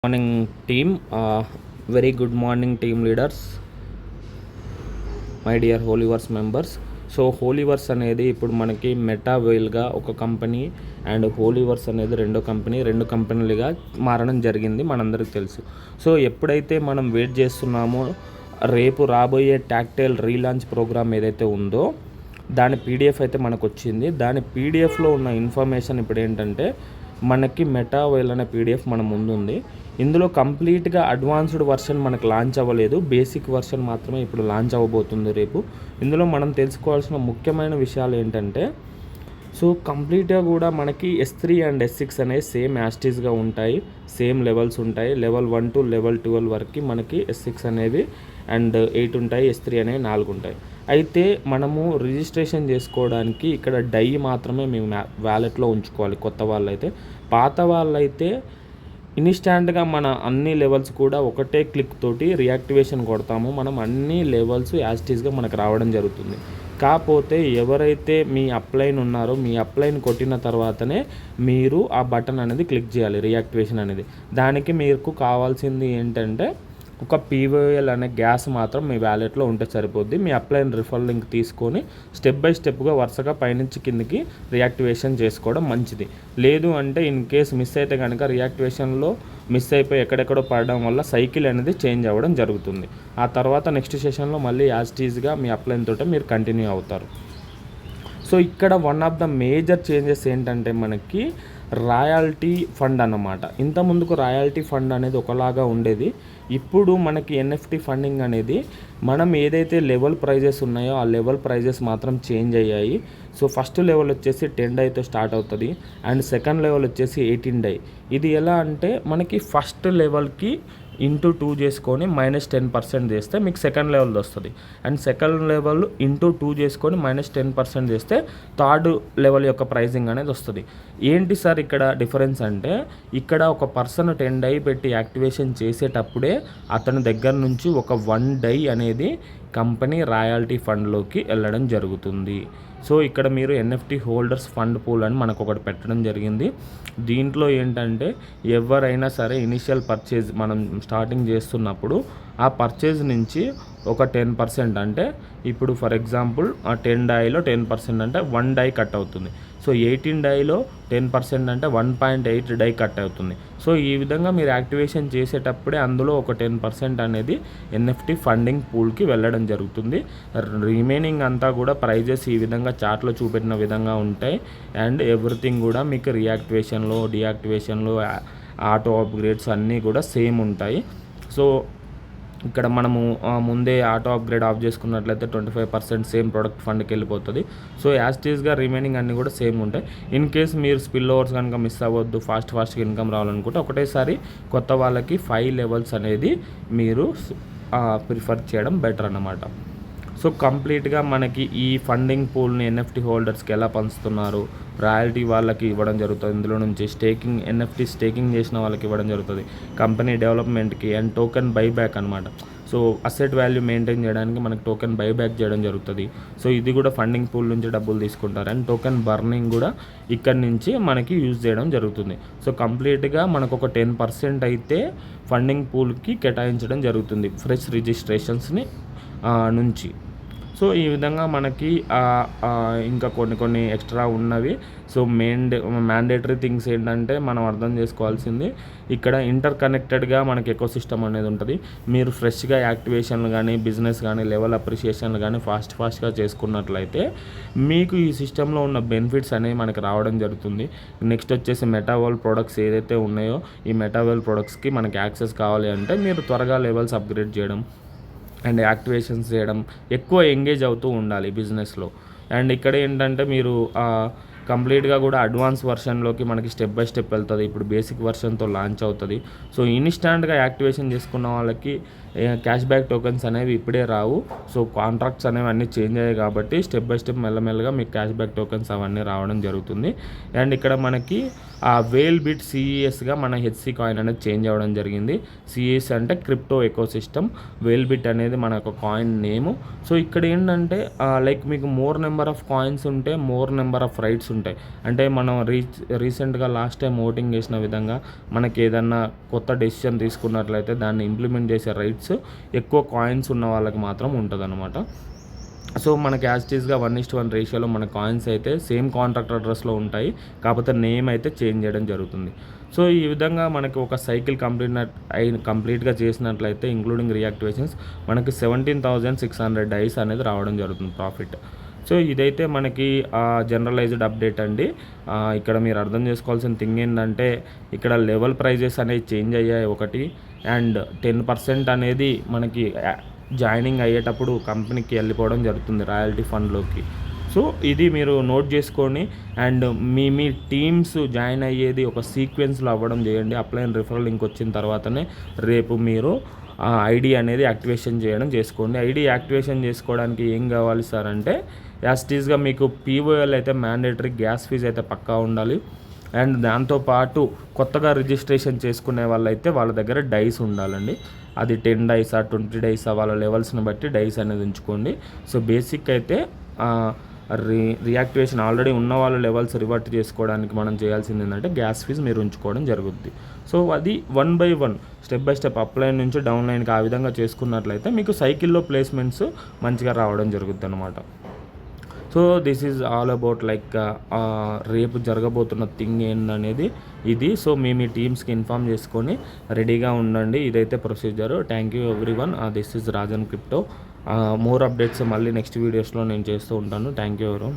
Morning team, very good morning team leaders, my dear Holyverse members. So Holyverse అనేది ఇప్పుడు మనకి మెటావేల్గా ఒక company and హోలీవర్స్ అనేది రెండు కంపెనీలుగా మారడం జరిగింది, మనందరికీ తెలుసు. సో ఎప్పుడైతే మనం వెయిట్ చేస్తున్నామో రేపు రాబోయే టాక్టైల్ రీలాంచ్ ప్రోగ్రామ్ ఏదైతే ఉందో దాని పీడిఎఫ్ అయితే మనకు వచ్చింది. దాని పీడిఎఫ్లో ఉన్న ఇన్ఫర్మేషన్ ఇప్పుడు ఏంటంటే మనకి మెటావేల్ అనే పీడిఎఫ్ మన ముందు ఉంది. ఇందులో కంప్లీట్గా అడ్వాన్స్డ్ వర్షన్ మనకు లాంచ్ అవ్వలేదు, బేసిక్ వర్షన్ మాత్రమే ఇప్పుడు లాంచ్ అవ్వబోతుంది రేపు. ఇందులో మనం తెలుసుకోవాల్సిన ముఖ్యమైన విషయాలు ఏంటంటే సో కంప్లీట్గా కూడా మనకి S3 అండ్ S6 అనేవి సేమ్ యాస్టీస్గా ఉంటాయి, సేమ్ లెవెల్స్ ఉంటాయి. లెవెల్ 1 టు లెవెల్ 12 వరకు మనకి S6 అనేవి అండ్ 8 ఉంటాయి, S3 అనేవి 4 ఉంటాయి. అయితే మనము రిజిస్ట్రేషన్ చేసుకోవడానికి ఇక్కడ డై మాత్రమే మేము వ్యాలెట్లో ఉంచుకోవాలి కొత్త వాళ్ళైతే. పాత వాళ్ళైతే ఇన్స్టాంట్గా మన అన్ని లెవెల్స్ కూడా ఒకటే క్లిక్ తోటి రియాక్టివేషన్ కొడతాము, మనం అన్ని లెవెల్స్ యాస్టీస్గా మనకు రావడం జరుగుతుంది. కాకపోతే ఎవరైతే మీ అప్లైన్ ఉన్నారో మీ అప్లైన్ కొట్టిన తర్వాతనే మీరు ఆ బటన్ అనేది క్లిక్ చేయాలి, రియాక్టివేషన్ అనేది. దానికి మీకు కావాల్సింది ఏంటంటే ఒక POL అనే గ్యాస్ మాత్రం మీ వ్యాలెట్లో ఉంటే సరిపోద్ది. మీ అప్లైన్ రిఫర్ లింక్ తీసుకొని స్టెప్ బై స్టెప్గా వరుసగా పైనుంచి కిందకి రియాక్టివేషన్ చేసుకోవడం మంచిది. లేదు అంటే ఇన్ కేస్ మిస్ అయితే కనుక రియాక్టివేషన్లో మిస్ అయిపోయి ఎక్కడెక్కడో పడడం వల్ల సైకిల్ అనేది చేంజ్ అవ్వడం జరుగుతుంది. ఆ తర్వాత నెక్స్ట్ సెషన్లో మళ్ళీ యాస్టీజ్గా మీ అప్లైన్ తోటే మీరు కంటిన్యూ అవుతారు. సో ఇక్కడ one of the major changes ఏంటంటే మనకి రాయల్టీ ఫండ్ అన్నమాట. ఇంతకుముందుకు రాయల్టీ ఫండ్ అనేది ఒకలాగా ఉండేది, ఇప్పుడు మనకి NFT ఫండింగ్ అనేది మనం ఏదైతే లెవెల్ ప్రైజెస్ ఉన్నాయో ఆ లెవెల్ ప్రైజెస్ మాత్రం చేంజ్ అయ్యాయి. సో ఫస్ట్ లెవెల్ వచ్చేసి 10 డైతో స్టార్ట్ అవుతుంది అండ్ సెకండ్ లెవెల్ వచ్చేసి 18 డై. ఇది ఎలా అంటే మనకి ఫస్ట్ లెవెల్కి *2 చేసుకొని -10% చేస్తే మీకు సెకండ్ లెవెల్ వస్తుంది, అండ్ సెకండ్ లెవెల్ *2 చేసుకొని -10% చేస్తే థర్డ్ లెవెల్ యొక్క ప్రైజింగ్ అనేది వస్తుంది. ఏంటి సార్ ఇక్కడ డిఫరెన్స్ అంటే ఇక్కడ ఒక పర్సన్ 10 డై పెట్టి యాక్టివేషన్ చేసేటప్పుడే అతని దగ్గర నుంచి ఒక 1 డై అనేది కంపెనీ రాయల్టీ ఫండ్లోకి వెళ్ళడం జరుగుతుంది. సో ఇక్కడ మీరు NFT హోల్డర్స్ ఫండ్ పూల్ అని మనకు ఒకటి పెట్టడం జరిగింది. దీంట్లో ఏంటంటే ఎవరైనా సరే ఇనిషియల్ పర్చేజ్ మనం స్టార్టింగ్ చేస్తున్నప్పుడు ఆ పర్చేజ్ నుంచి ఒక 10% అంటే ఇప్పుడు ఫర్ ఎగ్జాంపుల్ ఆ 10 డైలో 10% అంటే 1 డై కట్ అవుతుంది. సో 18 డైలో 10% అంటే 1.8 డై కట్ అవుతుంది. సో ఈ విధంగా మీరు యాక్టివేషన్ చేసేటప్పుడే అందులో ఒక 10% అనేది NFT ఫండింగ్ పూల్కి వెళ్ళడం జరుగుతుంది. రిమైనింగ్ అంతా కూడా ప్రైజెస్ ఈ విధంగా చార్ట్లో చూపెట్టిన విధంగా ఉంటాయి అండ్ ఎవ్రీథింగ్ కూడా మీకు రియాక్టివేషన్లో డియాక్టివేషన్లో ఆటో అప్గ్రేడ్స్ అన్నీ కూడా సేమ్ ఉంటాయి. సో ఇక్కడ మనము ముందే ఆటో అప్గ్రేడ్ ఆఫ్ చేసుకున్నట్లయితే 25% సేమ్ ప్రొడక్ట్ ఫండ్కి వెళ్ళిపోతుంది. సో యాస్టీస్గా రిమైనింగ్ అన్నీ కూడా సేమ్ ఉంటాయి. ఇన్ కేస్ మీరు స్పిల్ ఓవర్స్ కనుక మిస్ అవ్వద్దు, ఫాస్ట్గా ఇన్కమ్ రావాలనుకుంటే ఒకటేసారి కొత్త వాళ్ళకి 5 లెవెల్స్ అనేది మీరు ప్రిఫర్ చేయడం బెటర్ అన్నమాట. సో కంప్లీట్గా మనకి ఈ ఫండింగ్ పూల్ని NFT హోల్డర్స్కి ఎలా పంచుతున్నారు, రాయల్టీ వాళ్ళకి ఇవ్వడం జరుగుతుంది, ఇందులో నుంచి NFT స్టేకింగ్ చేసిన వాళ్ళకి ఇవ్వడం జరుగుతుంది, కంపెనీ డెవలప్మెంట్కి అండ్ టోకెన్ బైబ్యాక్ అనమాట. సో అసెట్ వాల్యూ మెయింటైన్ చేయడానికి మనకి టోకెన్ బైబ్యాక్ చేయడం జరుగుతుంది. సో ఇది కూడా ఫండింగ్ పూల్ నుంచి డబ్బులు తీసుకుంటారు అండ్ టోకెన్ బర్నింగ్ కూడా ఇక్కడి నుంచి మనకి యూజ్ చేయడం జరుగుతుంది. సో కంప్లీట్గా మనకు ఒక 10% అయితే ఫండింగ్ పూల్కి కేటాయించడం జరుగుతుంది ఫ్రెష్ రిజిస్ట్రేషన్స్ని నుంచి. సో ఈ విధంగా మనకి ఇంకా కొన్ని ఎక్స్ట్రా ఉన్నవి. సో మ్యాండేటరీ థింగ్స్ ఏంటంటే మనం అర్థం చేసుకోవాల్సింది ఇక్కడ ఇంటర్ కనెక్టెడ్గా మనకి ఎకోసిస్టమ్ అనేది ఉంటుంది. మీరు ఫ్రెష్గా యాక్టివేషన్లు కానీ బిజినెస్ కానీ లెవెల్ అప్రిషియేషన్లు కానీ ఫాస్ట్గా చేసుకున్నట్లయితే మీకు ఈ సిస్టంలో ఉన్న బెనిఫిట్స్ అనేవి మనకి రావడం జరుగుతుంది. నెక్స్ట్ వచ్చేసి మెటావేల్ ప్రొడక్ట్స్ ఏదైతే ఉన్నాయో ఈ మెటావేల్ ప్రొడక్ట్స్కి మనకి యాక్సెస్ కావాలి అంటే మీరు త్వరగా లెవెల్స్ అప్గ్రేడ్ చేయడం అండ్ యాక్టివేషన్స్ చేయడం, ఎక్కువ ఎంగేజ్ అవుతూ ఉండాలి బిజినెస్లో. అండ్ ఇక్కడ ఏంటంటే మీరు కంప్లీట్గా కూడా అడ్వాన్స్ వర్షన్లోకి మనకి స్టెప్ బై స్టెప్ వెళ్తుంది. ఇప్పుడు బేసిక్ వర్షన్తో లాంచ్ అవుతుంది. సో ఇన్స్టాంట్గా యాక్టివేషన్ చేసుకున్న వాళ్ళకి క్యాష్ బ్యాక్ టోకెన్స్ అనేవి ఇప్పుడే రావు. సో కాంట్రాక్ట్స్ అనేవి అన్నీ చేంజ్ అయ్యాయి కాబట్టి స్టెప్ బై స్టెప్ మెల్లమెల్లగా మీకు క్యాష్ బ్యాక్ టోకెన్స్ అవన్నీ రావడం జరుగుతుంది. అండ్ ఇక్కడ మనకి ఆ వేల్ బిట్ సిఈఎస్గా మన హెచ్సి కాయిన్ అనేది చేంజ్ అవ్వడం జరిగింది. సిఈఎస్ అంటే క్రిప్టో ఎకోసిస్టమ్, వేల్ బిట్ అనేది మన ఒక కాయిన్ నేము. సో ఇక్కడ ఏంటంటే లైక్ మీకు మోర్ నెంబర్ ఆఫ్ కాయిన్స్ ఉంటే మోర్ నెంబర్ ఆఫ్ రైట్స్ ఉంటాయి. అంటే మనం రీసెంట్గా లాస్ట్ టైం ఓటింగ్ చేసిన విధంగా మనకి ఏదన్నా కొత్త డెసిషన్ తీసుకున్నట్లయితే దాన్ని ఇంప్లిమెంట్ చేసే రైట్స్ ఎక్కువ కాయిన్స్ ఉన్న వాళ్ళకి మాత్రం ఉంటుంది అనమాట. సో మనకి యాజ్ టీజ్గా 1:1 రేషియోలో మన కాయిన్స్ అయితే సేమ్ కాంట్రాక్ట్ అడ్రస్లో ఉంటాయి, కాకపోతే నేమ్ అయితే చేంజ్ చేయడం జరుగుతుంది. సో ఈ విధంగా మనకి ఒక సైకిల్ కంప్లీట్గా చేసినట్లయితే ఇంక్లూడింగ్ రియాక్టివేషన్స్ మనకి 17,600 డైస్ అనేది రావడం జరుగుతుంది ప్రాఫిట్. సో ఇదైతే మనకి జనరలైజ్డ్ అప్డేట్ అండి. ఇక్కడ మీరు అర్థం చేసుకోవాల్సిన థింగ్ ఏంటంటే ఇక్కడ లెవెల్ ప్రైజెస్ అనేవి చేంజ్ అయ్యాయి ఒకటి, అండ్ 10% అనేది మనకి జాయినింగ్ అయ్యేటప్పుడు కంపెనీకి వెళ్ళిపోవడం జరుగుతుంది రాయల్టీ ఫండ్లోకి. సో ఇది మీరు నోట్ చేసుకొని అండ్ మీ టీమ్స్ జాయిన్ అయ్యేది ఒక సీక్వెన్స్లో అవ్వడం చేయండి. అప్లై అండ్ రిఫరల్ లింక్ వచ్చిన తర్వాతనే రేపు మీరు ఐడి అనేది యాక్టివేషన్ చేసుకోండి. ఐడి యాక్టివేషన్ చేసుకోవడానికి ఏం కావాలి సార్ అంటే యాస్టీస్గా మీకు పీఓఎల్ అయితే మ్యాండేటరీ, గ్యాస్ ఫీజు అయితే పక్కా ఉండాలి. అండ్ దాంతోపాటు కొత్తగా రిజిస్ట్రేషన్ చేసుకునే వాళ్ళైతే వాళ్ళ దగ్గర డైస్ ఉండాలండి. అది 10 డైసా 20 డైసా వాళ్ళ లెవెల్స్ని బట్టి డైస్ అనేది ఉంచుకోండి. సో బేసిక్ అయితే రియాక్టివేషన్ ఆల్రెడీ ఉన్న వాళ్ళ లెవెల్స్ రివర్ట్ చేసుకోవడానికి మనం చేయాల్సింది ఏంటంటే గ్యాస్ ఫీజు మీరు ఉంచుకోవడం జరుగుద్ది. సో అది 1 by 1 step by step up line నుంచి డౌన్ లైన్కి ఆ విధంగా చేసుకున్నట్లయితే మీకు సైకిల్లో ప్లేస్మెంట్స్ మంచిగా రావడం జరుగుద్ది అనమాట. So this is all about like రేపు జరగబోతున్న థింగ్ ఏందనేది ఇది. సో మీ టీమ్స్కి ఇన్ఫామ్ చేసుకొని రెడీగా ఉండండి. ఇదైతే procedure. Thank you everyone. This is Rajan crypto. More updates మళ్ళీ నెక్స్ట్ వీడియోస్లో నేను చేస్తూ ఉంటాను. థ్యాంక్ యూ ఎవరు.